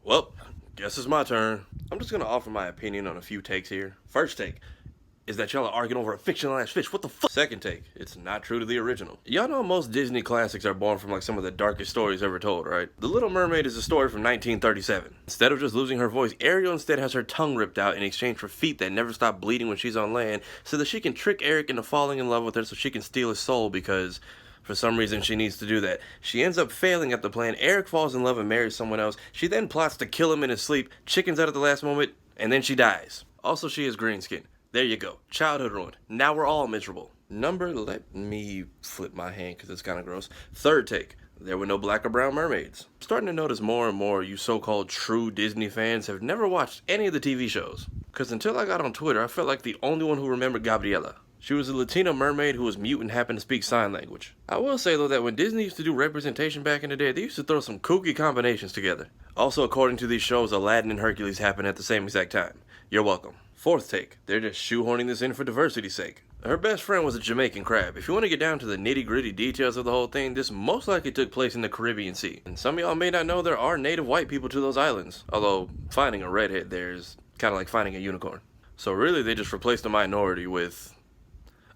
Well, guess it's my turn. I'm just gonna offer my opinion on a few takes here. First take is that y'all are arguing over a fictionalized fish. What the fuck? Second take, it's not true to the original. Y'all know most Disney classics are born from like some of the darkest stories ever told, right? The Little Mermaid is a story from 1937. Instead of just losing her voice, Ariel instead has her tongue ripped out in exchange for feet that never stop bleeding when she's on land, so that she can trick Eric into falling in love with her so she can steal his soul because for some reason, she needs to do that. She ends up failing at the plan. Eric falls in love and marries someone else. She then plots to kill him in his sleep, chickens out at the last moment, and then she dies. Also, she has green skin. There you go. Childhood ruined. Now we're all miserable. Let me flip my hand because it's kind of gross. Third take. There were no black or brown mermaids. I'm starting to notice more and more you so-called true Disney fans have never watched any of the TV shows. Because until I got on Twitter, I felt like the only one who remembered Gabriella. She was a Latina mermaid who was mute and happened to speak sign language. I will say though that when Disney used to do representation back in the day, they used to throw some kooky combinations together. Also, according to these shows, Aladdin and Hercules happened at the same exact time. You're welcome. Fourth take, they're just shoehorning this in for diversity's sake. Her best friend was a Jamaican crab. If you want to get down to the nitty-gritty details of the whole thing, this most likely took place in the Caribbean Sea. And some of y'all may not know there are native white people to those islands, although finding a redhead there is kind of like finding a unicorn. So really they just replaced a minority with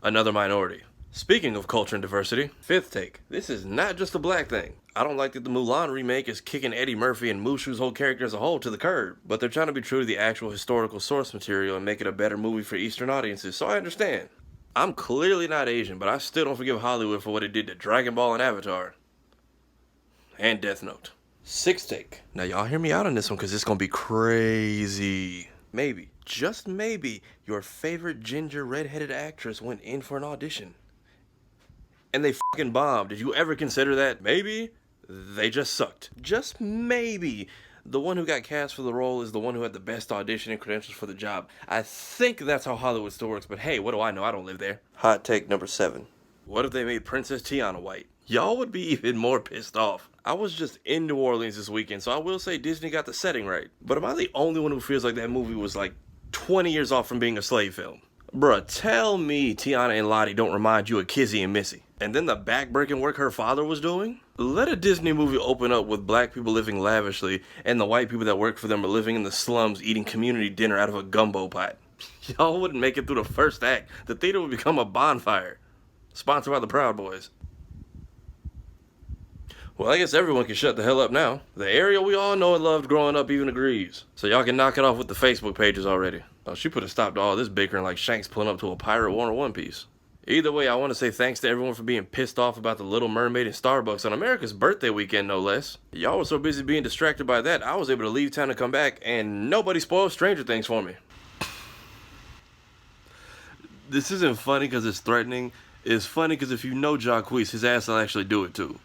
another minority. Speaking of culture and diversity, fifth take. This is not just a black thing. I don't like that the Mulan remake is kicking Eddie Murphy and Mushu's whole character as a whole to the curb, but they're trying to be true to the actual historical source material and make it a better movie for Eastern audiences, so I understand. I'm clearly not Asian, but I still don't forgive Hollywood for what it did to Dragon Ball and Avatar. And Death Note. Sixth take. Now y'all hear me out on this one because it's gonna be crazy. Maybe, just maybe, your favorite ginger redheaded actress went in for an audition. And they fucking bombed. Did you ever consider that? Maybe they just sucked. Just maybe the one who got cast for the role is the one who had the best audition and credentials for the job. I think that's how Hollywood still works, but hey, what do I know? I don't live there. Hot take number 7. What if they made Princess Tiana white? Y'all would be even more pissed off. I was just in New Orleans this weekend, so I will say Disney got the setting right. But am I the only one who feels like that movie was like 20 years off from being a slave film? Bruh, tell me Tiana and Lottie don't remind you of Kizzy and Missy. And then the backbreaking work her father was doing? Let a Disney movie open up with black people living lavishly and the white people that work for them are living in the slums eating community dinner out of a gumbo pot. Y'all wouldn't make it through the first act. The theater would become a bonfire. Sponsored by the Proud Boys. Well, I guess everyone can shut the hell up now. The Ariel we all know and loved growing up even agrees. So y'all can knock it off with the Facebook pages already. Oh, she put a stop to all this bickering like Shanks pulling up to a pirate war in One Piece. Either way, I want to say thanks to everyone for being pissed off about the Little Mermaid and Starbucks on America's birthday weekend, no less. Y'all were so busy being distracted by that, I was able to leave town and come back, and nobody spoiled Stranger Things for me. This isn't funny because it's threatening. It's funny because if you know Jacquees, his ass will actually do it too.